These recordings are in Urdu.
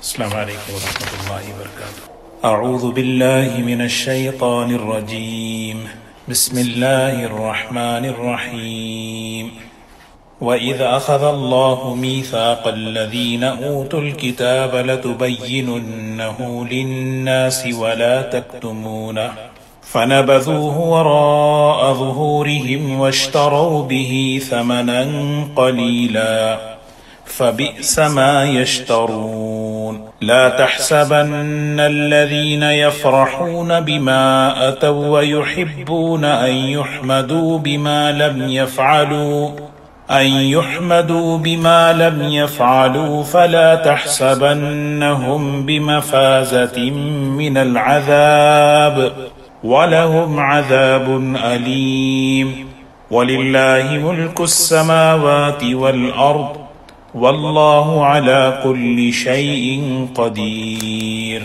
السلام علیکم ورحمۃ اللہ وبرکاتہ۔ اعوذ باللہ من الشیطان الرجیم، بسم اللہ الرحمن الرحیم۔ وَإِذْ أَخَذَ اللَّهُ مِيثَاقَ الَّذِينَ أُوتُوا الْكِتَابَ لَتُبَيِّنُنَّهُ لِلنَّاسِ وَلَا تَكْتُمُونَهُ فَنَبَذُوهُ وَرَاءَ ظُهُورِهِمْ وَاشْتَرَوْا بِهِ ثَمَنًا قَلِيلًا فَبِئْسَ مَا يَشْتَرُونَ۔ لَا تَحْسَبَنَّ الَّذِينَ يَفْرَحُونَ بِمَا أَتَوْا وَيُحِبُّونَ أَن يُحْمَدُوا بِمَا لَمْ يَفْعَلُوا فَلَا تَحْسَبَنَّهُمْ بِمَفَازَةٍ مِّنَ الْعَذَابِ وَلَهُمْ عَذَابٌ أَلِيمٌ۔ وَلِلَّهِ مُلْكُ السَّمَاوَاتِ وَالْأَرْضِ وَاللَّهُ عَلَى كُلِّ شَيْءٍ قَدِيرٌ۔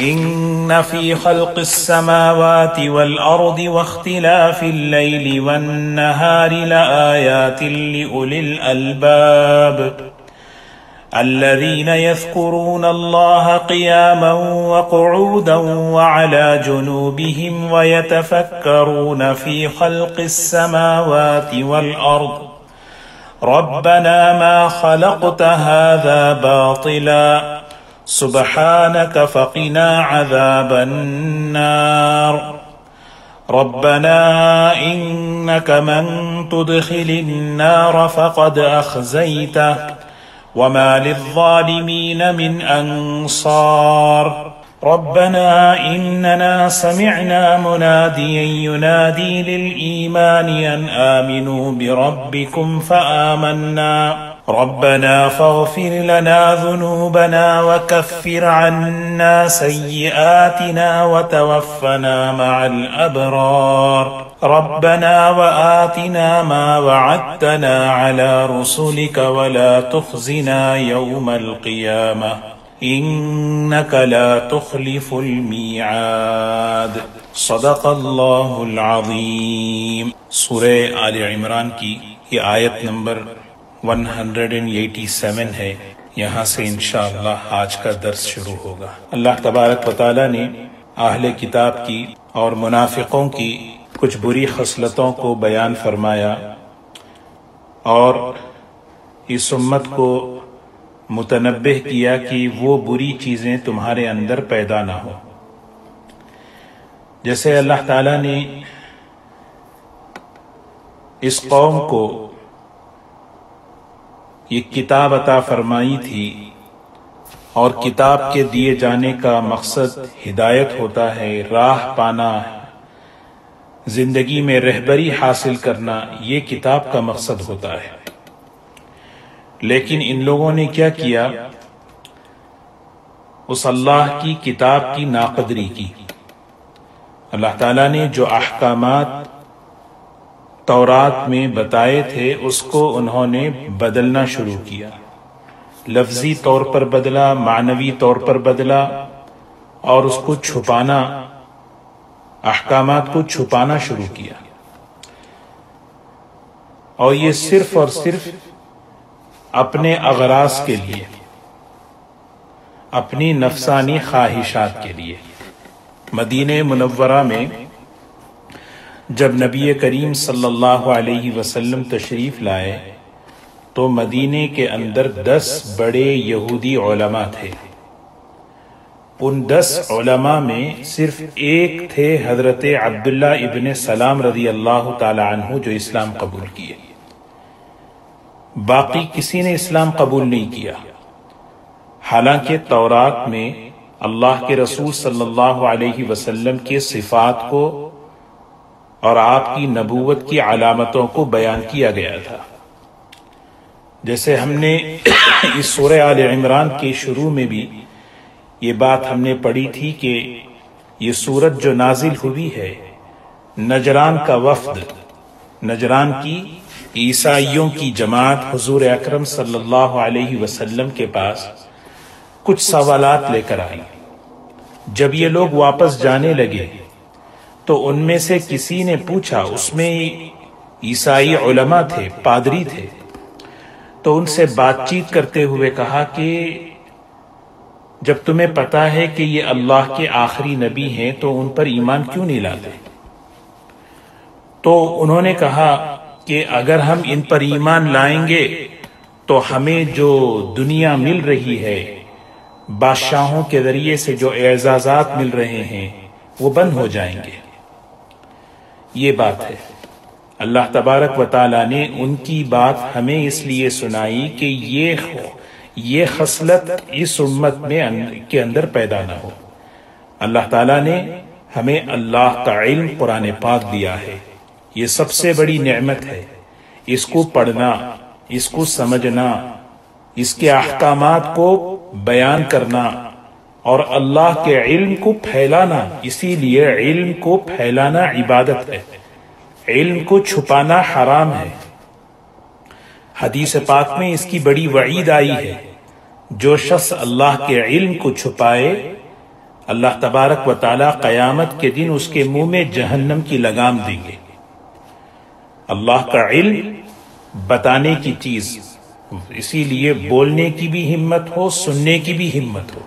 إِنَّ فِي خَلْقِ السَّمَاوَاتِ وَالْأَرْضِ وَاخْتِلَافِ اللَّيْلِ وَالنَّهَارِ لَآيَاتٍ لِأُولِي الْأَلْبَابِ الَّذِينَ يَذْكُرُونَ اللَّهَ قِيَامًا وَقُعُودًا وَعَلَى جُنُوبِهِمْ وَيَتَفَكَّرُونَ فِي خَلْقِ السَّمَاوَاتِ وَالْأَرْضِ رَبَّنَا مَا خَلَقْتَ هَذَا بَاطِلًا سُبْحَانَكَ فَقِنَا عَذَابَ النَّارِ۔ رَبَّنَا إِنَّكَ مَن تُدْخِلِ النَّارَ فَقَدْ أَخْزَيْتَهُ وَمَا لِلظَّالِمِينَ مِنْ أَنصَارٍ۔ رَبَّنَا إِنَّنَا سَمِعْنَا مُنَادِيًا يُنَادِي لِلْإِيمَانِ أَنْ آمِنُوا بِرَبِّكُمْ فَآمَنَّا رَبَّنَا فَاغْفِرْ لَنَا ذُنُوبَنَا وَكَفِّرْ عَنَّا سَيِّئَاتِنَا وَتَوَفَّنَا مَعَ الْأَبْرَارِ رَبَّنَا وَآتِنَا مَا وَعَدتَّنَا عَلَى رُسُلِكَ وَلَا تُخْزِنَا يَوْمَ الْقِيَامَةِ إِنَّكَ لَا تُخْلِفُ الْمِيعَادَ۔ صدق اللہ العظیم۔ سورہ آل عمران کی یہ آیت نمبر 187 ہے۔ یہاں سے انشاءاللہ آج کا درس شروع ہوگا۔ اللہ تبارک و تعالی نے اہل کتاب کی اور منافقوں کی کچھ بری خصلتوں کو بیان فرمایا اور اس امت کو متنبہ کیا کہ وہ بری چیزیں تمہارے اندر پیدا نہ ہو۔ جیسے اللہ تعالیٰ نے اس قوم کو یہ کتاب عطا فرمائی تھی اور کتاب کے دیے جانے کا مقصد ہدایت ہوتا ہے، راہ پانا، زندگی میں رہبری حاصل کرنا، یہ کتاب کا مقصد ہوتا ہے۔ لیکن ان لوگوں نے کیا کیا؟ اس اللہ کی کتاب کی ناقدری کی۔ اللہ تعالیٰ نے جو احکامات تورات میں بتائے تھے اس کو انہوں نے بدلنا شروع کیا، لفظی طور پر بدلا، معنوی طور پر بدلا، اور اس کو چھپانا، احکامات کو چھپانا شروع کیا۔ اور یہ صرف اور صرف اپنے اغراض کے لیے، اپنی نفسانی خواہشات کے لیے۔ مدینہ منورہ میں جب نبی کریم صلی اللہ علیہ وسلم تشریف لائے تو مدینے کے اندر 10 بڑے یہودی علماء تھے۔ ان 10 علماء میں صرف ایک تھے حضرت عبداللہ ابن سلام رضی اللہ تعالی عنہ جو اسلام قبول کیے، باقی کسی نے اسلام قبول نہیں کیا۔ حالانکہ تورات میں اللہ کے رسول صلی اللہ علیہ وسلم کے صفات کو اور آپ کی نبوت کی علامتوں کو بیان کیا گیا تھا۔ جیسے ہم نے اس سورہ آل عمران کے شروع میں بھی یہ بات ہم نے پڑھی تھی کہ یہ سورت جو نازل ہوئی ہے، نجران کا وفد، نجران کی عیسائیوں کی جماعت حضور اکرم صلی اللہ علیہ وسلم کے پاس کچھ سوالات لے کر آئی۔ جب یہ لوگ واپس جانے لگے تو ان میں سے کسی نے پوچھا، اس میں عیسائی علماء تھے، پادری تھے، تو ان سے بات چیت کرتے ہوئے کہا کہ جب تمہیں پتا ہے کہ یہ اللہ کے آخری نبی ہیں تو ان پر ایمان کیوں نہیں لاتے؟ تو انہوں نے کہا کہ اگر ہم ان پر ایمان لائیں گے تو ہمیں جو دنیا مل رہی ہے، بادشاہوں کے ذریعے سے جو اعزازات مل رہے ہیں وہ بند ہو جائیں گے۔ یہ بات ہے۔ اللہ تبارک و تعالیٰ نے ان کی بات ہمیں اس لیے سنائی کہ یہ خصلت اس امت کے اندر پیدا نہ ہو۔ اللہ تعالیٰ نے ہمیں اللہ کا علم قرآن پاک دیا ہے، یہ سب سے بڑی نعمت ہے۔ اس کو پڑھنا، اس کو سمجھنا، اس کے احکامات کو بیان کرنا اور اللہ کے علم کو پھیلانا، اسی لیے علم کو پھیلانا عبادت ہے، علم کو چھپانا حرام ہے۔ حدیث پاک میں اس کی بڑی وعید آئی ہے، جو شخص اللہ کے علم کو چھپائے اللہ تبارک و تعالی قیامت کے دن اس کے منہ میں جہنم کی لگام دیں گے۔ اللہ کا علم بتانے کی چیز، اسی لیے بولنے کی بھی ہمت ہو، سننے کی بھی ہمت ہو۔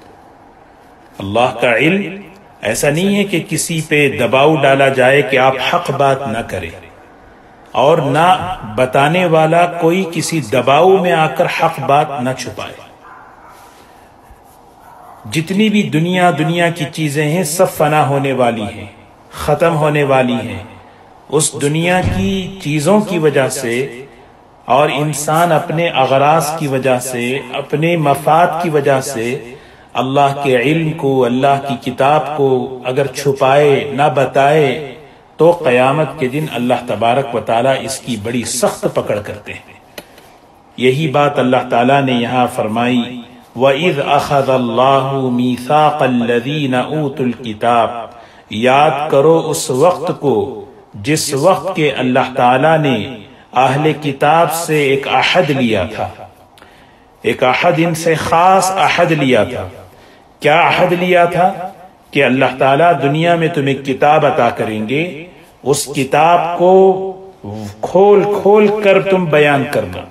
اللہ کا علم ایسا نہیں ہے کہ کسی پہ دباؤ ڈالا جائے کہ آپ حق بات نہ کریں، اور نہ بتانے والا کوئی کسی دباؤ میں آ کر حق بات نہ چھپائے۔ جتنی بھی دنیا کی چیزیں ہیں سب فنا ہونے والی ہیں، ختم ہونے والی ہیں۔ اس دنیا کی چیزوں کی وجہ سے اور انسان اپنے اغراض کی وجہ سے، اپنے مفاد کی وجہ سے اللہ کے علم کو، اللہ کی کتاب کو اگر چھپائے نہ بتائے تو قیامت کے دن اللہ تبارک و تعالیٰ اس کی بڑی سخت پکڑ کرتے ہیں۔ یہی بات اللہ تعالیٰ نے یہاں فرمائی، وَإِذْ أَخَذَ اللَّهُ مِيثَاقَ الَّذِينَ أُوتُوا الْكِتَابَ، یاد کرو اس وقت کو جس وقت کے اللہ تعالیٰ نے اہل کتاب سے ایک عہد لیا تھا، ایک عہد ان سے خاص عہد لیا تھا۔ کیا عہد لیا تھا؟ کہ اللہ تعالیٰ دنیا میں تمہیں کتاب عطا کریں گے، اس کتاب کو کھول کھول کر تم بیان کرنا،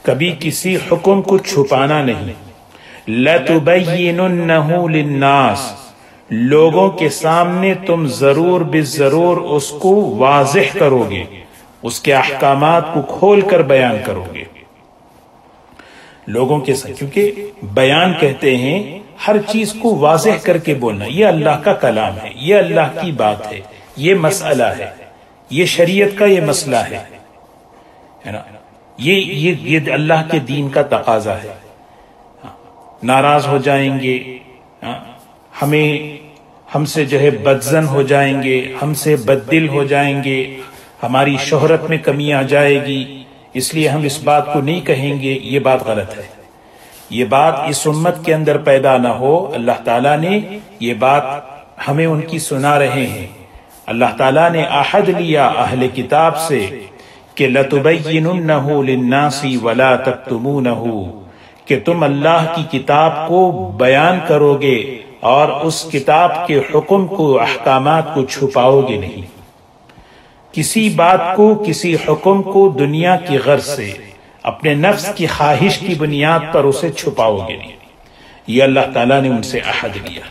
کبھی کسی حکم کو چھپانا نہیں۔ لَتُبَيِّنُنَّهُ لِلنَّاسِ، لوگوں کے سامنے تم ضرور بالضرور اس کو واضح کرو گے، اس کے احکامات کو کھول کر بیان کرو گے لوگوں کے ساتھ، کیونکہ بیان کہتے ہیں ہر چیز کو واضح کر کے بولنا۔ یہ اللہ کا کلام ہے، یہ اللہ کی بات ہے، یہ مسئلہ ہے، یہ شریعت کا یہ مسئلہ ہے نا، یہ اللہ کے دین کا تقاضا ہے۔ ناراض ہو جائیں گے، ہم سے جو ہے بدزن ہو جائیں گے، ہم سے بددل ہو جائیں گے، ہماری شہرت میں کمی آ جائے گی، اس لیے ہم اس بات کو نہیں کہیں گے۔ یہ بات غلط ہے، یہ بات اس امت کے اندر پیدا نہ ہو۔ اللہ تعالیٰ نے یہ بات ہمیں ان کی سنا رہے ہیں۔ اللہ تعالیٰ نے عہد لیا اہل کتاب سے کہ لَتُبَيِّنُنَّهُ لِلنَّاسِ وَلَا تَكْتُمُونَهُ، کہ تم اللہ کی کتاب کو بیان کرو گے اور اس کتاب کے حکم کو، احکامات کو چھپاؤ گے نہیں۔ کسی بات کو، کسی حکم کو دنیا کی غرض سے، اپنے نفس کی خواہش کی بنیاد پر اسے چھپاؤ گے نہیں۔ یہ اللہ تعالیٰ نے ان سے عہد لیا،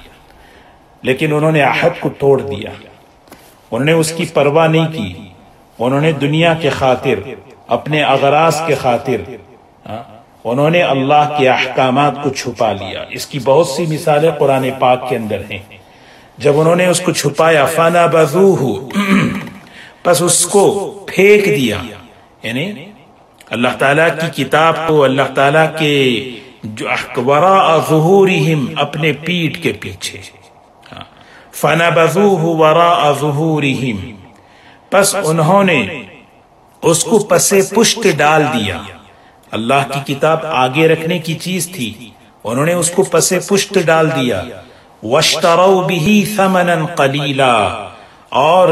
لیکن انہوں نے عہد کو توڑ دیا، انہوں نے اس کی پرواہ نہیں کی۔ انہوں نے دنیا کے خاطر، اپنے اغراض کے خاطر انہوں نے اللہ کے احکامات کو چھپا لیا۔ اس کی بہت سی مثالیں قرآن پاک کے اندر ہیں۔ جب انہوں نے اس کو چھپایا، فَنَبَذُوهُ، پس اس کو پھینک دیا، یعنی اللہ تعالیٰ کی کتاب کو، اللہ تعالیٰ کے جو وراء ظہورہم، اپنے پیٹھ کے پیچھے، فَنَبَذُوهُ وَرَاءَ ظُهُورِهِمْ، پس انہوں نے اس کو پسے پشت ڈال دیا۔ اللہ کی کتاب آگے رکھنے کی چیز تھی، انہوں نے اس کو پسے پشت ڈال دیا۔ وَاشْتَرَوْا بِهِ ثَمَنًا قَلِيلًا، اور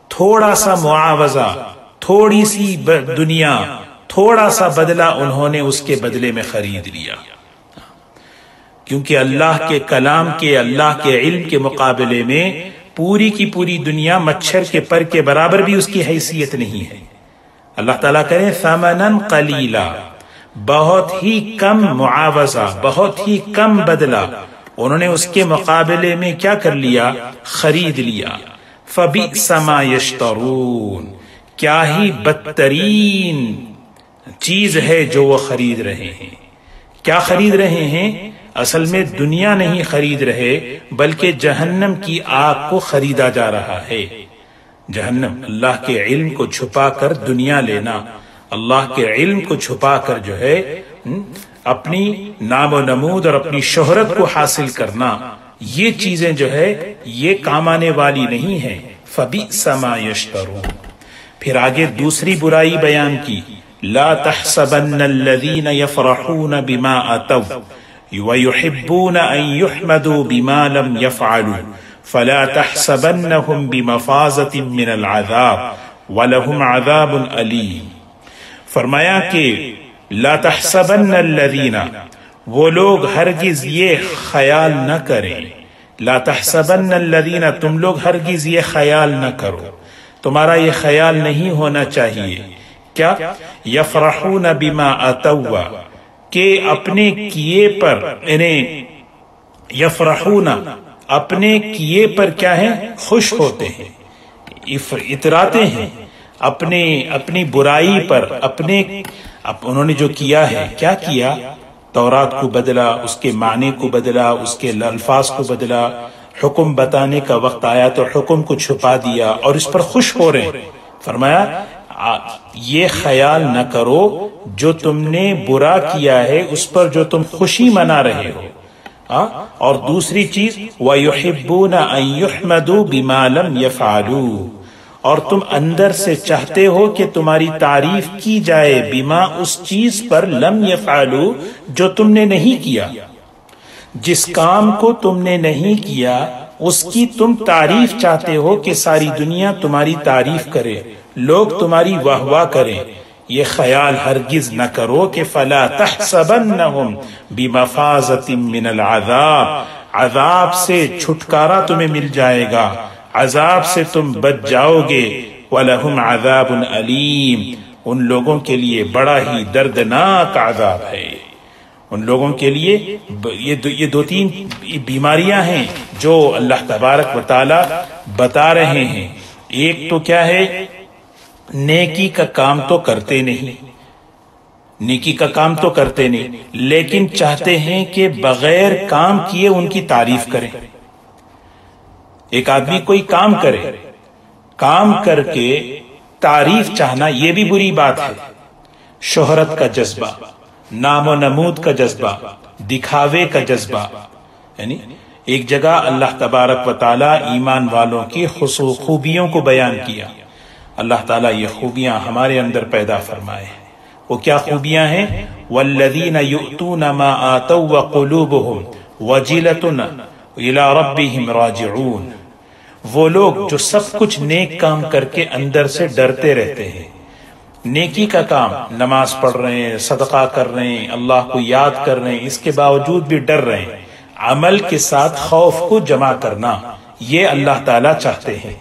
تھوڑا سا معاوضہ، تھوڑی سی دنیا، تھوڑا سا بدلہ انہوں نے اس کے بدلے میں خرید لیا، کیونکہ اللہ کے کلام کے، اللہ کے علم کے مقابلے میں پوری کی پوری دنیا مچھر کے پر کے برابر بھی اس کی حیثیت نہیں ہے۔ اللہ تعالیٰ کرے ثمناً قلیلا، بہت ہی کم معاوضہ، بہت ہی کم بدلہ انہوں نے اس کے مقابلے میں کیا کر لیا؟ خرید لیا۔ فَبِئْسَ مَا يَشْتَرُونَ، کیا ہی بدترین چیز ہے جو وہ خرید رہے ہیں۔ کیا خرید رہے ہیں؟ اصل میں دنیا نہیں خرید رہے بلکہ جہنم کی آگ کو خریدا جا رہا ہے۔ جہنم، اللہ کے علم کو چھپا کر دنیا لینا، اللہ کے علم کو چھپا کر جو ہے اپنی نام و نمود اور اپنی شہرت کو حاصل کرنا، یہ چیزیں جو ہے یہ کام آنے والی نہیں ہیں۔ فَبِئْسَ مَا يَشْتَرُونَ۔ پھر آگے دوسری برائی بیان کی، لا تحسبن الذین یفرحون بما اتوا ویحبون ان یحمدوا بما لم یفعلوا فلا تحسبنهم بمفازۃ من العذاب ولهم عذاب علیم۔ فرمایا کہ لا تحسبن الذین، وہ لوگ ہرگز یہ خیال نہ کریں، لا تحسبن الذین، تم لوگ ہرگز یہ خیال نہ کرو، تمہارا یہ خیال نہیں ہونا چاہیے کیا؟ یفرحون بما اتوا، کہ اپنے کیے پر، انہیں یفرحون اپنے کیے پر کیا ہے؟ خوش ہوتے ہیں، اتراتے ہیں اپنی برائی پر، انہوں نے جو کیا ہے، کیا کیا؟ تورات کو بدلا، اس کے معنی کو بدلا، اس کے الفاظ کو بدلا، حکم بتانے کا وقت آیا تو حکم کو چھپا دیا اور اس پر خوش ہو رہے ہیں۔ فرمایا یہ خیال نہ کرو جو تم نے برا کیا ہے اس پر جو تم خوشی منا رہے ہو۔ اور دوسری چیز وَيُحِبُّونَ أَن يُحْمَدُوا بِمَا لَمْ يَفْعَلُوا، اور تم اندر سے چاہتے ہو کہ تمہاری تعریف کی جائے، بما، اس چیز پر، لم يفعلوا، جو تم نے نہیں کیا، جس کام کو تم نے نہیں کیا اس کی تم تعریف چاہتے ہو کہ ساری دنیا تمہاری تعریف کرے، لوگ تمہاری واہ واہ کریں۔ یہ خیال ہرگز نہ کرو کہ فلا تحسبنہم بمفازۃ من العذاب، عذاب سے چھٹکارا تمہیں مل جائے گا، عذاب سے تم بچ جاؤ گے۔ وَلَهُمْ عَذَابٌ عَلِيمٌ، ان لوگوں کے لیے بڑا ہی دردناک عذاب ہے۔ ان لوگوں کے لیے یہ دو تین بیماریاں ہیں جو اللہ تبارک و تعالی بتا رہے ہیں۔ ایک تو کیا ہے؟ نیکی کا کام تو کرتے نہیں، نیکی کا کام تو کرتے نہیں، لیکن چاہتے ہیں کہ بغیر کام کیے ان کی تعریف کریں۔ ایک آدمی کوئی کام کرے، کام کر کے تعریف چاہنا یہ بھی بری بات ہے۔ شہرت کا جذبہ، نام و نمود کا جذبہ، دکھاوے کا جذبہ، یعنی ایک جگہ اللہ تبارک و تعالی ایمان والوں کی خوبیوں کو بیان کیا۔ اللہ تعالیٰ یہ خوبیاں ہمارے اندر پیدا فرمائے۔ وہ کیا خوبیاں ہیں؟ والذین یؤتون ما آتوا وقلوبهم وجلۃ الی ربہم راجعون، وہ لوگ جو سب کچھ نیک کام کر کے اندر سے ڈرتے رہتے ہیں۔ نیکی کا کام، نماز پڑھ رہے ہیں، صدقہ کر رہے ہیں، اللہ کو یاد کر رہے ہیں، اس کے باوجود بھی ڈر رہے ہیں۔ عمل کے ساتھ خوف کو جمع کرنا، یہ اللہ تعالیٰ چاہتے ہیں۔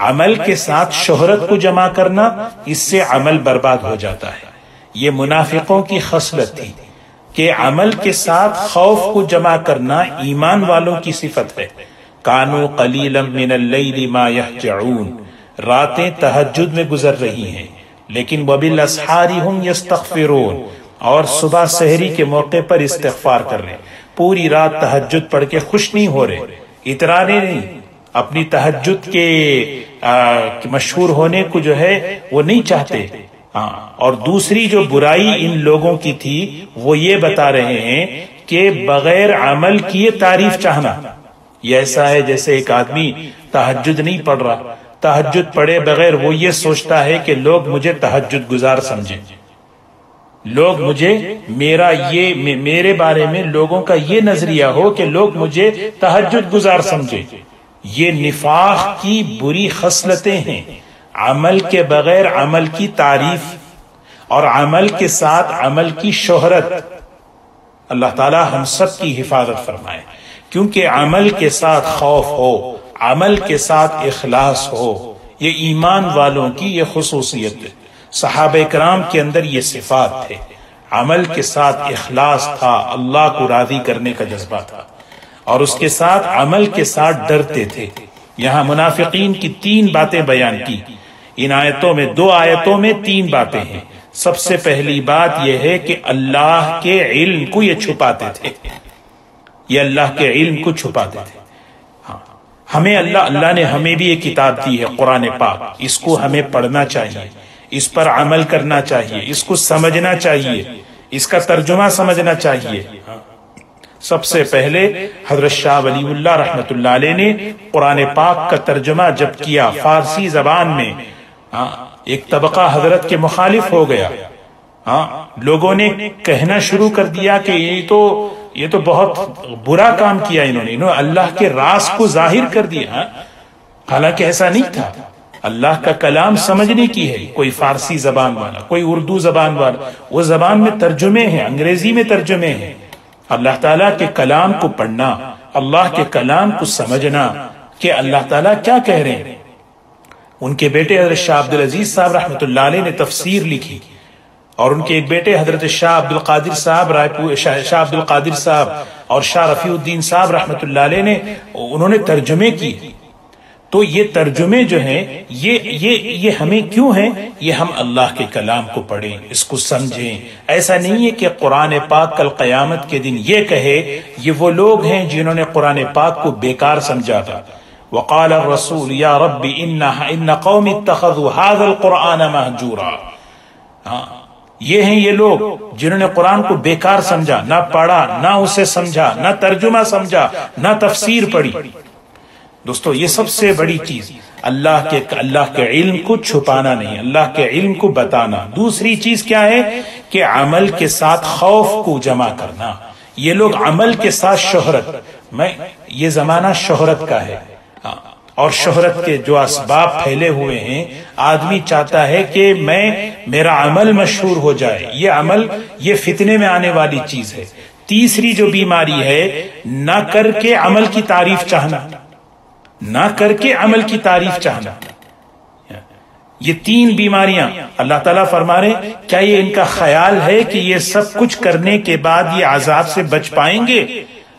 عمل کے ساتھ شہرت کو جمع کرنا، اس سے عمل برباد ہو جاتا ہے۔ یہ منافقوں کی خصلت تھی کہ عمل کے ساتھ خوف کو جمع کرنا ایمان والوں کی صفت ہے۔ کانوا قلیلا من اللیل ما یہجعون، راتیں تہجد میں گزر رہی ہیں، لیکن وبالاسحار ہم یستغفرون، اور صبح سحری کے موقع پر استغفار کر رہے ہیں۔ پوری رات تہجد پڑھ کے خوش نہیں ہو رہے، اترانے نہیں، اپنی تہجد کے مشہور ہونے کو جو ہے وہ نہیں چاہتے۔ اور دوسری جو برائی ان لوگوں کی تھی وہ یہ بتا رہے ہیں کہ بغیر عمل کیے تعریف چاہنا، یہ ایسا ہے جیسے ایک آدمی تہجد نہیں پڑھ رہا، تہجد پڑھے بغیر وہ یہ سوچتا ہے کہ لوگ مجھے تہجد گزار سمجھیں، لوگ مجھے میرے بارے میں لوگوں کا یہ نظریہ ہو کہ لوگ مجھے تہجد گزار سمجھیں۔ یہ نفاق کی بری خصلتیں ہیں، عمل کے بغیر عمل کی تعریف اور عمل کے ساتھ عمل کی شہرت۔ اللہ تعالی ہم سب کی حفاظت فرمائے، کیونکہ عمل کے ساتھ خوف ہو، عمل کے ساتھ اخلاص ہو، یہ ایمان والوں کی یہ خصوصیت ہے۔ صحابہ کرام کے اندر یہ صفات تھے، عمل کے ساتھ اخلاص تھا، اللہ کو راضی کرنے کا جذبہ تھا۔ اور اس کے ساتھ عمل کے ساتھ ڈرتے تھے۔ یہاں منافقین کی 3 باتیں بیان کی، ان آیتوں میں 2 آیتوں میں 3 باتیں ہیں۔ سب سے پہلی بات یہ ہے کہ اللہ کے علم کو یہ چھپاتے تھے، یہ اللہ کے علم کو چھپاتے تھے۔ ہمیں اللہ نے ہمیں بھی ایک کتاب دی ہے، قرآن پاک، اس کو ہمیں پڑھنا چاہیے، اس پر عمل کرنا چاہیے، اس کو سمجھنا چاہیے، اس کا ترجمہ سمجھنا چاہیے۔ سب سے پہلے حضرت شاہ ولی اللہ رحمۃ اللہ علیہ نے قرآن پاک کا ترجمہ جب کیا فارسی زبان میں، ایک طبقہ حضرت کے مخالف ہو گیا، لوگوں نے کہنا شروع کر دیا کہ یہ تو بہت برا کام کیا انہوں نے اللہ کے راز کو ظاہر کر دیا، حالانکہ ایسا نہیں تھا۔ اللہ کا کلام سمجھنے کی ہے، کوئی فارسی زبان والا، کوئی اردو زبان والا، وہ زبان میں ترجمے ہیں، انگریزی میں ترجمے ہیں۔ اللہ تعالیٰ کے کلام کو پڑھنا، اللہ کے کلام کو سمجھنا کہ اللہ تعالیٰ کیا کہہ رہے ہیں۔ ان کے بیٹے حضرت شاہ عبدالعزیز صاحب رحمۃ اللہ علیہ نے تفسیر لکھی، اور ان کے ایک بیٹے حضرت شاہ عبدالقادر صاحب اور شاہ رفیع الدین صاحب رحمۃ اللہ علیہ انہوں نے ترجمے کی۔ تو یہ ترجمے جو ہیں یہ ہمیں کیوں ہیں؟ یہ ہم اللہ کے کلام کو پڑھیں، اس کو سمجھیں۔ ایسا نہیں ہے کہ قرآن پاک کل قیامت کے دن یہ کہے یہ وہ لوگ ہیں جنہوں نے قرآن پاک کو بیکار سمجھا تھا۔ وقال الرسول یا رب ان قوم اتخذوا هذا القرآن مہجورا۔ یہ ہیں یہ لوگ جنہوں نے قرآن کو بیکار سمجھا، نہ پڑھا، نہ اسے سمجھا، نہ ترجمہ سمجھا، نہ تفسیر پڑھی۔ دوستو یہ سب سے بڑی چیز اللہ کے علم کو چھپانا نہیں، اللہ کے علم کو بتانا۔ دوسری چیز کیا ہے کہ عمل کے ساتھ خوف کو جمع کرنا۔ یہ لوگ عمل کے ساتھ شہرت، یہ زمانہ شہرت کا ہے، اور شہرت کے جو اسباب پھیلے ہوئے ہیں، آدمی چاہتا ہے کہ میرا عمل مشہور ہو جائے۔ یہ عمل یہ فتنے میں آنے والی چیز ہے۔ تیسری جو بیماری ہے، نہ کر کے عمل کی تعریف چاہنا، نہ کر کے عمل کی تعریف چاہنا۔ یہ 3 بیماریاں اللہ تعالیٰ فرما رہے، کیا یہ ان کا خیال ہے کہ یہ سب کچھ کرنے کے بعد یہ عذاب سے بچ پائیں گے؟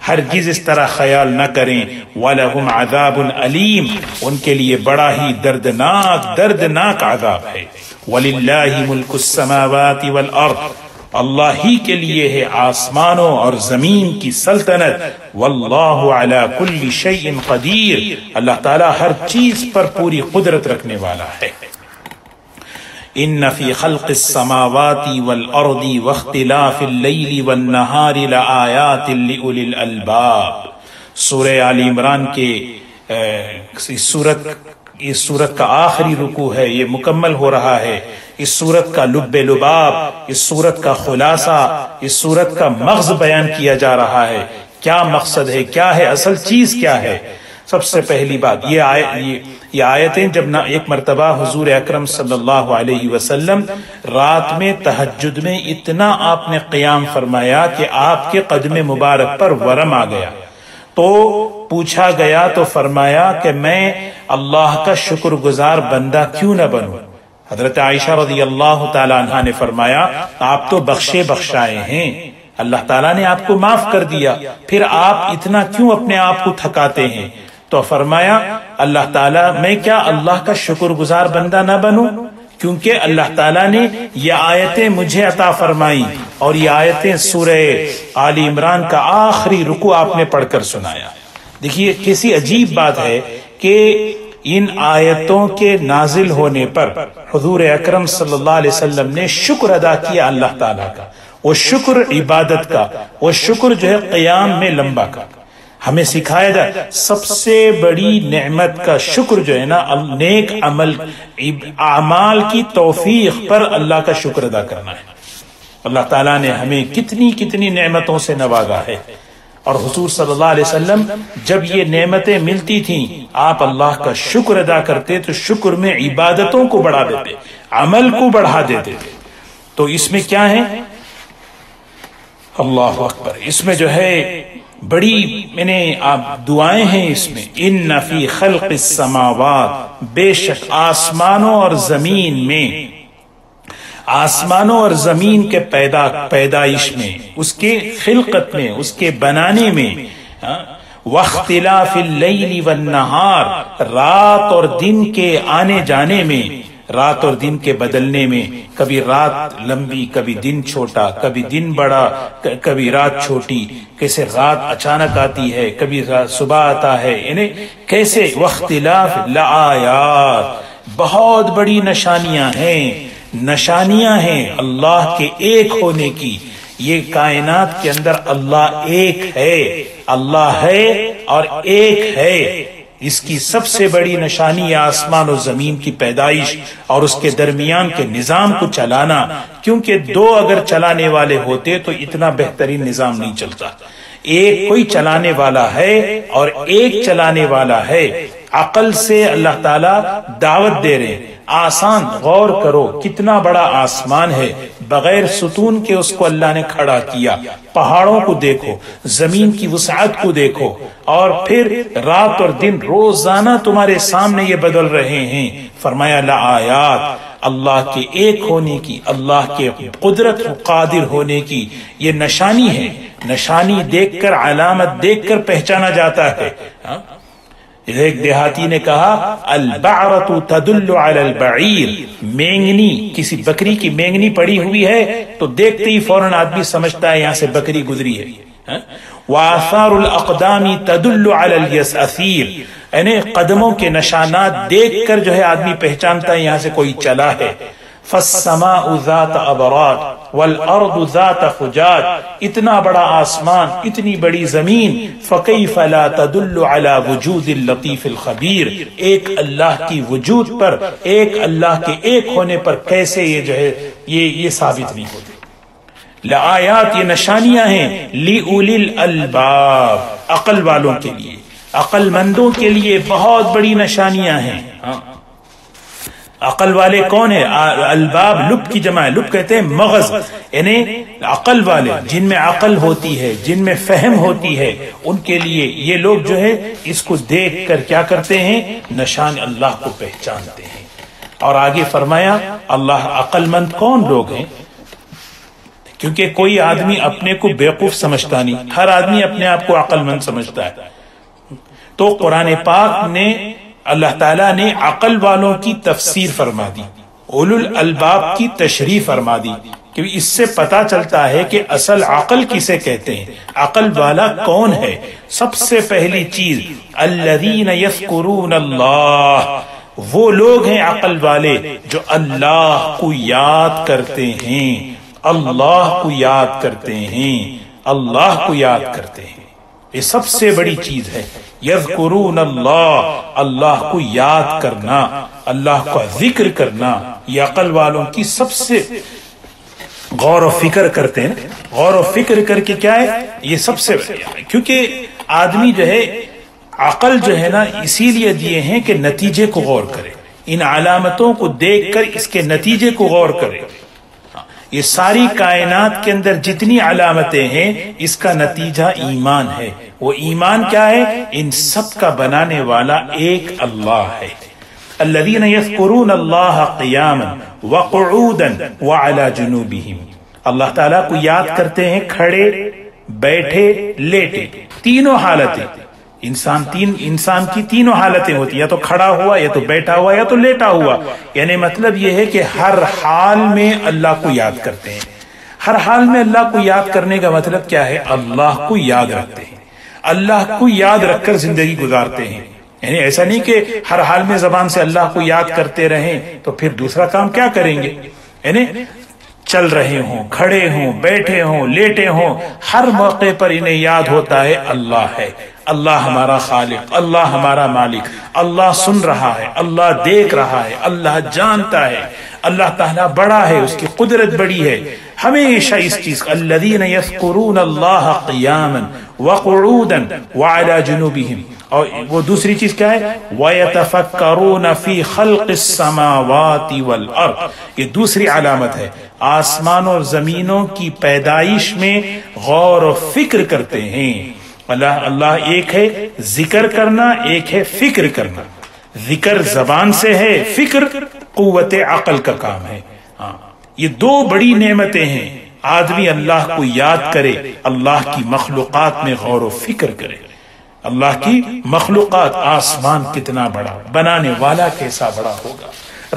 ہرگز اس طرح خیال نہ کریں۔ وَلَهُمْ عَذَابٌ أَلِيمٌ، ان کے لیے بڑا ہی دردناک عذاب ہے۔ وَلِلَّهِ مُلْكُ السَّمَاوَاتِ وَالْأَرْضِ، اللہ ہی کے لیے ہے آسمانوں اور زمین کی سلطنت۔ واللہ علی کل شیء قدیر، اللہ تعالیٰ ہر چیز پر پوری قدرت رکھنے والا ہے۔ ان فی خلق السماوات والارض واختلاف اللیل والنہار لآیات لأولی الالباب۔ سورہ آل عمران کے اس سورت کا آخری رکوع ہے، یہ مکمل ہو رہا ہے۔ اس سورت کا لب لباب، اس سورت کا خلاصہ، اس سورت کا مغز بیان کیا جا رہا ہے۔ کیا مقصد ہے، کیا ہے اصل چیز، کیا ہے؟ سب سے پہلی بات یہ آیتیں جب نہ ایک مرتبہ حضور اکرم صلی اللہ علیہ وسلم رات میں تہجد میں اتنا آپ نے قیام فرمایا کہ آپ کے قدم مبارک پر ورم آ گیا، تو پوچھا گیا تو فرمایا کہ میں اللہ کا شکر گزار بندہ کیوں نہ بنوں؟ حضرت عائشہ رضی اللہ تعالی عنہ نے فرمایا آپ تو بخشائے ہیں، اللہ تعالیٰ نے آپ کو معاف کر دیا، پھر آپ اتنا کیوں اپنے آپ کو تھکاتے ہیں؟ تو فرمایا اللہ تعالیٰ میں کیا اللہ کا شکر گزار بندہ نہ بنوں؟ کیونکہ اللہ تعالیٰ نے یہ آیتیں مجھے عطا فرمائی، اور یہ آیتیں سورہ آل عمران کا آخری رکوع آپ نے پڑھ کر سنایا۔ دیکھیے کیسی عجیب بات ہے کہ ان آیتوں کے نازل ہونے پر حضور اکرم صلی اللہ علیہ وسلم نے شکر ادا کیا اللہ تعالیٰ کا، وہ شکر عبادت کا، وہ شکر جو ہے قیام میں لمبا کا۔ ہمیں سکھایا جائے سب سے بڑی نعمت کا شکر جو ہے نا، نیک اعمال کی توفیق پر اللہ کا شکر ادا کرنا ہے۔ اللہ تعالیٰ نے ہمیں کتنی نعمتوں سے نوازا ہے، اور حضور صلی اللہ علیہ وسلم جب یہ نعمتیں ملتی تھیں آپ اللہ کا شکر ادا کرتے، تو شکر میں عبادتوں کو بڑھا دیتے، عمل کو بڑھا دیتے تھے۔ تو اس میں کیا ہے؟ اللہ اکبر، اس میں جو ہے بڑی دعائیں ہیں اس میں۔ ان فی خلق السماوات، بے شک آسمانوں اور زمین میں، آسمانوں اور زمین کے پیدائش میں، اس کے خلقت میں، اس کے بنانے میں، واختلاف اللیل والنہار، رات اور دن کے آنے جانے میں، رات اور دن کے بدلنے میں، کبھی رات لمبی کبھی دن چھوٹا، کبھی دن بڑا کبھی رات چھوٹی، کیسے رات اچانک آتی ہے کبھی صبح آتا ہے، یعنی کیسے واختلاف لآیات، بہت بڑی نشانیاں ہیں، نشانیاں ہیں اللہ کے ایک ہونے کی۔ یہ کائنات کے اندر اللہ ایک ہے، اللہ ہے اور ایک ہے۔ اس کی سب سے بڑی نشانی ہے آسمان و زمین کی پیدائش اور اس کے درمیان کے نظام کو چلانا، کیونکہ دو اگر چلانے والے ہوتے تو اتنا بہترین نظام نہیں چلتا۔ ایک کوئی چلانے والا ہے اور ایک چلانے والا ہے۔ عقل سے اللہ تعالیٰ دعوت دے رہے ہیں، آسان، غور کرو کتنا بڑا آسمان ہے، بغیر ستون کے اس کو اللہ نے کھڑا کیا۔ پہاڑوں کو دیکھو، زمین کی وسعت کو دیکھو، اور پھر رات اور دن روزانہ تمہارے سامنے یہ بدل رہے ہیں۔ فرمایا لآیات، اللہ کے ایک ہونے کی، اللہ کے قدرت و قادر ہونے کی یہ نشانی ہے۔ نشانی دیکھ کر، علامت دیکھ کر پہچانا جاتا ہے۔ ایک دیہاتی نے کہا البعرۃ تدل علی البعیر، مینگنی، کسی بکری کی مینگنی پڑی ہوئی ہے تو دیکھتے ہی فوراً آدمی سمجھتا ہے یہاں سے بکری گزری ہے۔ وآثار الاقدام تدل علی الاثیر، یعنی قدموں کے نشانات دیکھ کر جو ہے آدمی پہچانتا ہے یہاں سے کوئی چلا ہے۔ فالسماء ذات ابراج والارض ذات فجاج، اتنا بڑا آسمان، اتنی بڑی زمین، فکیف لا تدل علی وجود اللطیف الخبیر، ایک اللہ کی وجود پر، ایک اللہ کے ایک ہونے پر کیسے یہ جو ہے یہ ثابت نہیں ہوتے۔ لآیات، یہ نشانیاں ہیں، لأولی الالباب، عقل والوں کے لیے، عقل مندوں کے لیے بہت بڑی نشانیاں ہیں۔ عقل والے کون ہیں؟ الباب لب کی جمع ہے، لب کہتے ہیں مغز، یعنی عقل والے، جن میں عقل ہوتی ہے، جن میں فہم ہوتی ہے، ان کے لیے یہ لوگ جو ہے اس کو دیکھ کر کیا کرتے ہیں؟ نشان اللہ کو پہچانتے ہیں۔ اور آگے فرمایا اللہ عقل مند کون لوگ ہیں؟ کیونکہ کوئی آدمی اپنے کو بیوقوف سمجھتا نہیں، ہر آدمی اپنے آپ کو عقل مند سمجھتا ہے۔ تو قرآن پاک نے، اللہ تعالیٰ نے عقل والوں کی تفسیر فرما دی، اولو الالباب کی تشریح فرما دی، کہ اس سے پتا چلتا ہے کہ اصل عقل کسے کہتے ہیں، عقل والا کون ہے۔ سب سے پہلی چیز الذین یذکرون اللہ، وہ لوگ ہیں عقل والے جو اللہ کو یاد کرتے ہیں، اللہ کو یاد کرتے ہیں، اللہ کو یاد کرتے ہیں۔ یہ سب سے بڑی چیز ہے، یذکرون اللہ، اللہ کو یاد کرنا، اللہ کا ذکر کرنا، یہ عقل والوں کی سب سے غور و فکر کرتے ہیں۔ غور و فکر کر کے کیا ہے یہ سب سے، کیونکہ آدمی جو ہے عقل جو ہے نا اسی لیے دیے ہیں کہ نتیجے کو غور کرے، ان علامتوں کو دیکھ کر اس کے نتیجے کو غور کرے۔ یہ ساری کائنات کے اندر جتنی علامتیں ہیں اس کا نتیجہ ایمان ہے۔ وہ ایمان کیا ہے؟ ان سب کا بنانے والا ایک اللہ ہے۔ الذین یذکرون اللہ قیاما وقعودا وعلی جنوبہم، اللہ تعالیٰ کو یاد کرتے ہیں کھڑے، بیٹھے، لیٹے، تینوں حالتیں۔ انسان کی تینوں حالتیں ہوتی ہیں، یا تو کھڑا ہوا، یا تو بیٹھا ہوا، یا تو لیٹا ہوا، یعنی مطلب یہ ہے کہ ہر حال میں اللہ کو یاد کرتے ہیں۔ ہر حال میں اللہ کو یاد کرنے کا مطلب کیا ہے؟ اللہ کو یاد رکھتے ہیں، اللہ کو یاد رکھ کر زندگی گزارتے ہیں۔ یعنی ایسا نہیں کہ ہر حال میں زبان سے اللہ کو یاد کرتے رہیں تو پھر دوسرا کام کیا کریں گے، یعنی چل رہے ہوں، کھڑے ہوں، بیٹھے ہوں، لیٹے ہوں، ہر موقع پر انہیں یاد ہوتا ہے اللہ ہے، اللہ ہمارا خالق، اللہ ہمارا مالک، اللہ سن رہا ہے، اللہ دیکھ رہا ہے، اللہ جانتا ہے، اللہ تعالیٰ بڑا ہے، اس کی قدرت بڑی ہے۔ ہمیشہ اس چیز الذین یذکرون اللہ قیاما وقعودا وعلی جنوبہم، اور وہ دوسری چیز کیا ہے؟ وَيَتَفَكَّرُونَ فِي خَلْقِ السَّمَاوَاتِ وَالْأَرْضِ، یہ دوسری علامت ہے، آسمان اور زمینوں کی پیدائش میں غور و فکر کرتے ہیں۔ اللہ ایک ہے ذکر کرنا، ایک ہے فکر کرنا۔ ذکر زبان سے ہے، فکر قوت عقل کا کام ہے۔ یہ دو بڑی نعمتیں ہیں، آدمی اللہ کو یاد کرے، اللہ کی مخلوقات میں غور و فکر کرے۔ اللہ کی مخلوقات، آسمان کتنا بڑا، بنانے والا کیسا بڑا ہوگا،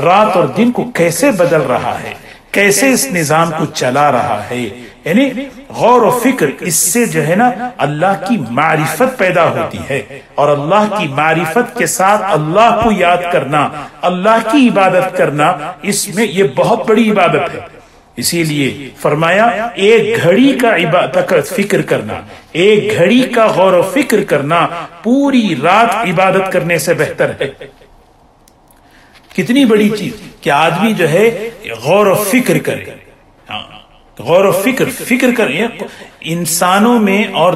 رات اور دن کو کیسے بدل رہا ہے، کیسے اس نظام کو چلا رہا ہے. یعنی غور و فکر، اس سے جو ہے نا اللہ کی معرفت پیدا ہوتی ہے، اور اللہ کی معرفت کے ساتھ اللہ کو یاد کرنا، اللہ کی عبادت کرنا، اس میں یہ بہت بڑی عبادت ہے. اسی لیے فرمایا ایک گھڑی کا عبادت فکر کرنا، ایک گھڑی کا غور و فکر کرنا پوری رات عبادت کرنے سے بہتر ہے. کتنی بڑی چیز کہ آدمی جو ہے غور و فکر کرے. غور و فکر کریں. انسانوں میں اور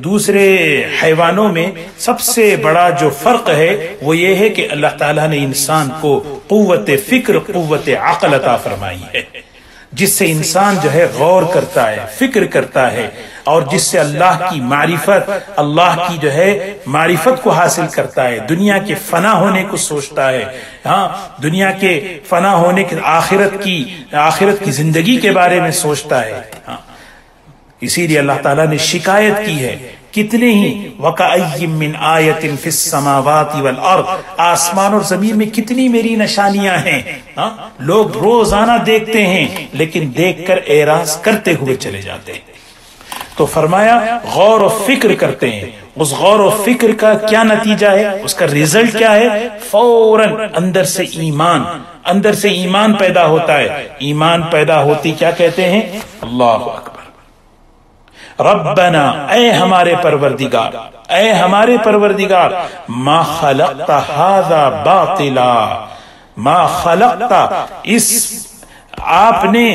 دوسرے حیوانوں میں سب سے بڑا جو فرق ہے وہ یہ ہے کہ اللہ تعالیٰ نے انسان کو قوت فکر، قوت عقل عطا فرمائی ہے، جس سے انسان جو ہے غور کرتا ہے، فکر کرتا ہے، اور جس سے اللہ کی معرفت، اللہ کی جو ہے معرفت کو حاصل کرتا ہے، دنیا کے فنا ہونے کو سوچتا ہے، ہاں دنیا کے فنا ہونے کے آخرت کی زندگی کے بارے میں سوچتا ہے. ہاں اسی لیے اللہ تعالیٰ نے شکایت کی ہے کتنے ہی وَكَأَيٍّ مِّنْ آیَةٍ فِي السَّمَاوَاتِ وَالْأَرْضِ، آسمان اور زمین میں کتنی میری نشانیاں ہیں. لوگ روزانہ دیکھتے ہیں لیکن دیکھ کر اعراض کرتے ہوئے چلے جاتے ہیں. تو فرمایا غور و فکر کرتے ہیں. اس غور و فکر کا کیا نتیجہ ہے، اس کا رزلٹ کیا ہے؟ فوراً اندر سے ایمان پیدا ہوتا ہے. ایمان پیدا ہوتی کیا کہتے ہیں؟ اللہ اکبر. ربنا، اے ہمارے پروردگار، ما خلقت هذا باطلا، ما خلقت، آپ نے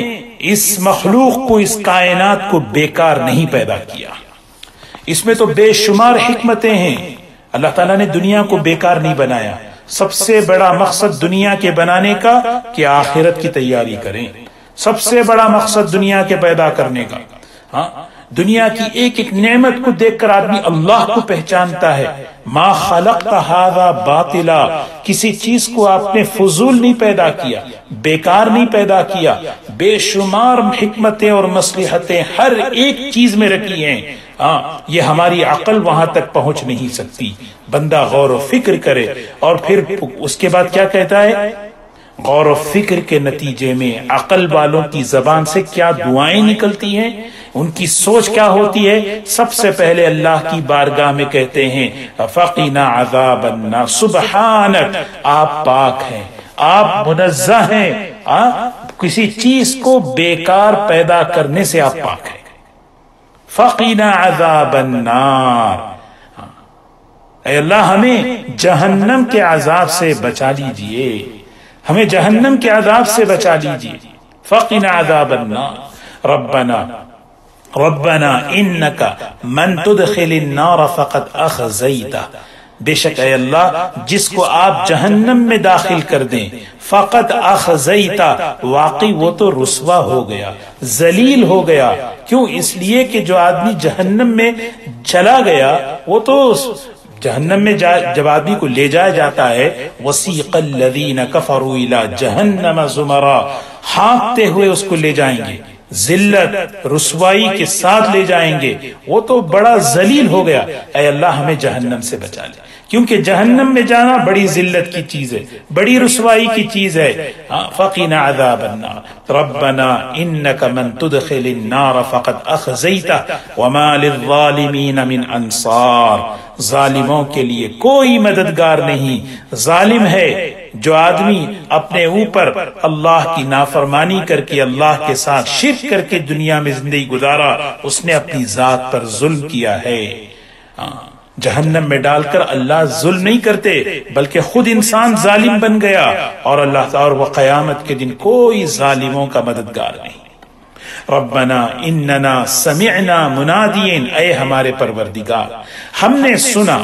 اس مخلوق کو، اس کائنات کو بیکار نہیں پیدا کیا. اس میں تو بے شمار حکمتیں ہیں. اللہ تعالیٰ نے دنیا کو بیکار نہیں بنایا. سب سے بڑا مقصد دنیا کے بنانے کا کہ آخرت کی تیاری کریں. سب سے بڑا مقصد دنیا کے پیدا کرنے کا. ہاں دنیا کی ایک ایک نعمت کو دیکھ کر آدمی اللہ کو پہچانتا ہے. ما خلقت هذا باطلا، کسی چیز کو آپ نے فضول نہیں پیدا کیا، بیکار نہیں پیدا کیا. بے شمار حکمتیں اور مصلحتیں ہر ایک چیز میں رکھی ہیں. ہاں یہ ہماری عقل وہاں تک پہنچ نہیں سکتی. بندہ غور و فکر کرے، اور پھر اس کے بعد کیا کہتا ہے؟ غور و فکر کے نتیجے میں عقل والوں کی زبان سے کیا دعائیں نکلتی ہیں، ان کی سوچ کیا ہوتی ہے؟ سب سے پہلے اللہ کی بارگاہ میں کہتے ہیں فقنا عذاب النار، سبحانک، آپ پاک ہیں، آپ منزہ ہیں، کسی چیز کو بیکار پیدا کرنے سے آپ پاک ہیں. فقنا عذاب النار، اے اللہ ہمیں جہنم کے عذاب سے بچا لیجئے، ہمیں جہنم کے عذاب سے بچا لیجئے. فقنا عذاب النار. ربنا انک من تدخل النار فقد اخزیتہ، بے شک اے اللہ جس کو آپ جہنم میں داخل کر دیں، فقد اخزیتہ، واقعی وہ تو رسوا ہو گیا، ذلیل ہو گیا. کیوں؟ اس لیے کہ جو آدمی جہنم میں چلا گیا، وہ تو جہنم میں جب آدمی کو لے جایا جاتا ہے، وسیق الذین کفروا الی جہنم زمرا، ہانکتے ہوئے اس کو لے جائیں گے، ذلت رسوائی کے ساتھ لے جائیں گے، وہ تو بڑا ذلیل ہو گیا. اے اللہ ہمیں جہنم سے بچا لے، کیونکہ جہنم میں جانا بڑی ذلت کی چیز ہے، بڑی رسوائی کی چیز ہے. فقنا عذاب النار. ربنا انک من تدخل النار فقد اخزیتہ وما للظالمین من انصار، ظالموں کے لیے کوئی مددگار نہیں. ظالم ہے جو آدمی اپنے اوپر اللہ کی نافرمانی کر کے، اللہ کے ساتھ شرک کر کے دنیا میں زندگی گزارا، اس نے اپنی ذات پر ظلم کیا ہے. جہنم میں ڈال کر اللہ ظلم نہیں کرتے، بلکہ خود انسان ظالم بن گیا، اور اللہ تعالی وہ قیامت کے دن کوئی ظالموں کا مددگار نہیں. ربنا اننا سمعنا منادین، اے ہمارے پروردگار ہم نے سنا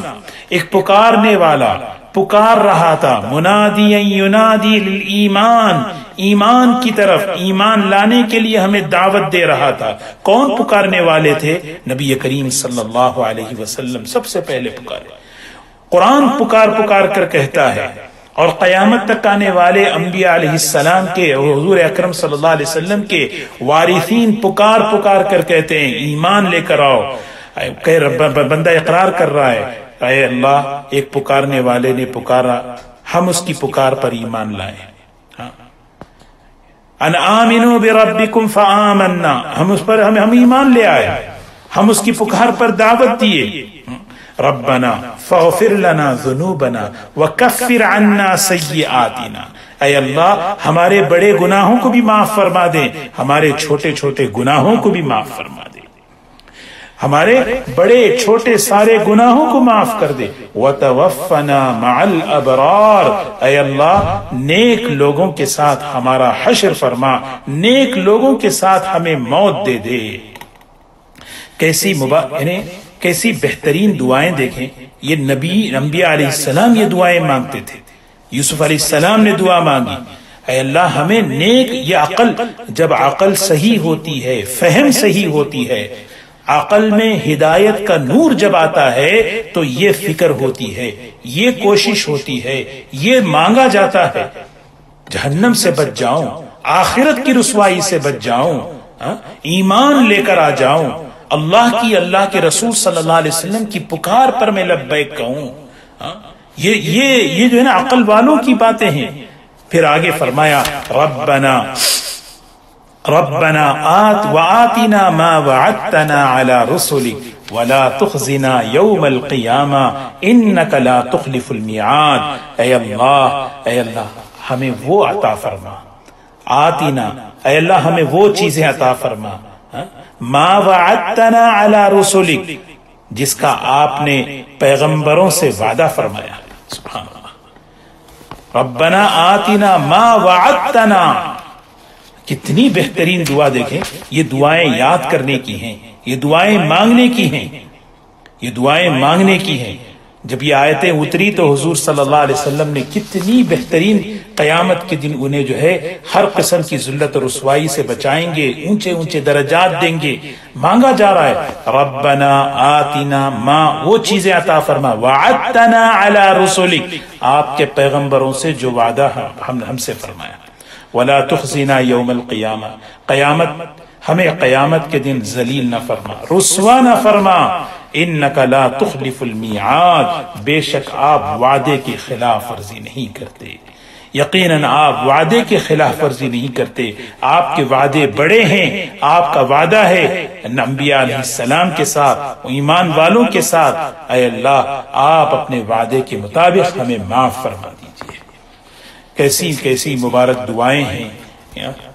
ایک پکارنے والا پکار رہا تھا، منادی ینادی للایمان، ایمان کی طرف، ایمان لانے کے لیے ہمیں دعوت دے رہا تھا. کون پکارنے والے تھے؟ نبی کریم صلی اللہ علیہ وسلم سب سے پہلے پکارے. قرآن پکار کر کہتا ہے، اور قیامت تک آنے والے انبیاء علیہ السلام کے اور حضور اکرم صلی اللہ علیہ وسلم کے وارثین پکار کر کہتے ہیں ایمان لے کر آؤ. کہ بندہ اقرار کر رہا ہے اے اللہ ایک پکارنے والے نے پکارا، ہم اس کی پکار پر ایمان لائے، ان آمنوا بربکم فآمنا، ہم اس پر ہم ایمان لے آئے، ہم اس کی پکار پر دعوت دیے، ربنا فاغفر لنا ذنوبنا وکفر عنا سیئاتنا، اے اللہ ہمارے بڑے گناہوں کو بھی معاف فرما دے، ہمارے چھوٹے چھوٹے گناہوں کو بھی معاف فرما دے، ہمارے بڑے چھوٹے سارے گناہوں کو معاف کر دے، وتوفنا مع الابرار، اے اللہ نیک لوگوں کے ساتھ ہمارا حشر فرما، نیک لوگوں کے ساتھ ہمیں موت دے دے۔ کیسی بہترین دعائیں دیکھیں، یہ انبیاء علیہ السلام یہ دعائیں مانگتے تھے۔ یوسف علیہ السلام نے دعا مانگی، اے اللہ ہمیں نیک، یہ عقل، جب عقل صحیح ہوتی ہے، فہم صحیح ہوتی ہے، عقل میں ہدایت کا نور جب آتا ہے تو یہ فکر ہوتی ہے، یہ کوشش ہوتی ہے، یہ مانگا جاتا ہے جہنم سے بچ جاؤں، آخرت کی رسوائی سے بچ جاؤں، ایمان لے کر آ جاؤں، اللہ کے رسول صلی اللہ علیہ وسلم کی پکار پر میں لبیک کہوں۔ یہ جو ہے نا عقل والوں کی باتیں ہیں۔ پھر آگے فرمایا ربنا وآتنا ما وعدتنا على رسلك ولا تخزنا يوم القيامة انك لا تخلف الميعاد، اے اللہ ہمیں وہ عطا فرما، آتنا، اے اللہ ہمیں وہ چیزیں عطا فرما، ما وعدتنا على رسلك، جس کا آپ نے پیغمبروں سے وعدہ فرمایا۔ سبحان اللہ، ربنا آتنا ما وعدتنا، کتنی بہترین دعا دیکھیں، یہ دعائیں یاد کرنے کی ہیں، یہ دعائیں مانگنے کی ہیں، یہ دعائیں مانگنے کی ہیں۔ جب یہ آیتیں اتری تو حضور صلی اللہ علیہ وسلم نے کتنی بہترین، قیامت کے دن انہیں جو ہے ہر قسم کی ذلت اور رسوائی سے بچائیں گے، اونچے اونچے درجات دیں گے۔ مانگا جا رہا ہے ربنا آتنا ما، وہ چیزیں عطا فرما، وعدتنا علی رسلک، آپ کے پیغمبروں سے جو وعدہ ہم سے فرمایا، ولا تخزنا یوم القیامہ، ہمیں قیامت کے دن ذلیل نہ فرما، رسوا نہ فرما، انک لا تخلف المیعاد، بے شک آپ وعدے کی خلاف ورزی نہیں کرتے، یقیناً آپ وعدے کی خلاف ورزی نہیں کرتے، آپ کے وعدے بڑے ہیں، آپ کا وعدہ ہے انبیاء علیہ السلام کے ساتھ، ایمان والوں کے ساتھ، اے اللہ آپ اپنے وعدے کے مطابق ہمیں معاف فرما دیجیے۔ کیسی مبارک دعائیں ہیں،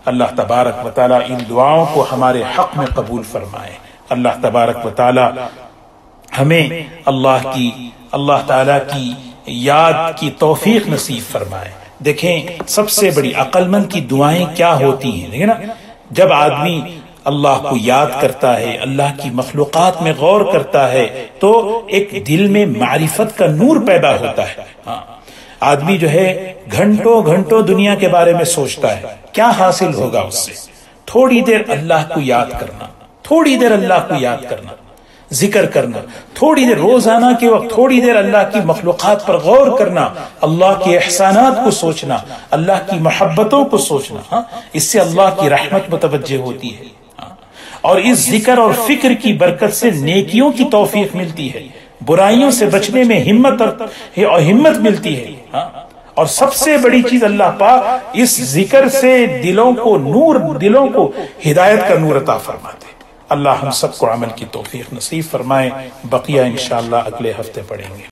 اللہ تبارک و تعالیٰ ان دعاؤں کو ہمارے حق میں قبول فرمائے۔ اللہ تبارک و تعالیٰ ہمیں اللہ تعالیٰ کی یاد کی توفیق نصیب فرمائے۔ دیکھیں سب سے بڑی عقل مند کی دعائیں کیا ہوتی ہیں، دیکھیں نا، جب آدمی اللہ کو یاد کرتا ہے، اللہ کی مخلوقات میں غور کرتا ہے تو ایک دل میں معرفت کا نور پیدا ہوتا ہے۔ آدمی جو ہے گھنٹوں دنیا کے بارے میں سوچتا ہے، کیا حاصل ہوگا اس سے؟ تھوڑی دیر اللہ کو یاد کرنا، تھوڑی دیر اللہ کو یاد کرنا، ذکر کرنا، تھوڑی دیر روزانہ کے وقت تھوڑی دیر اللہ کی مخلوقات پر غور کرنا، اللہ کے احسانات کو سوچنا، اللہ کی محبتوں کو سوچنا، اس سے اللہ کی رحمت متوجہ ہوتی ہے، اور اس ذکر اور فکر کی برکت سے نیکیوں کی توفیق ملتی ہے، برائیوں سے بچنے میں ہمت ملتی ہے، اور سب سے بڑی چیز اللہ پاک اس ذکر سے دلوں کو ہدایت کا نور عطا فرماتے۔ اللہ ہم سب کو عمل کی توفیق نصیب فرمائے۔ بقیہ انشاءاللہ اگلے ہفتے پڑھیں گے۔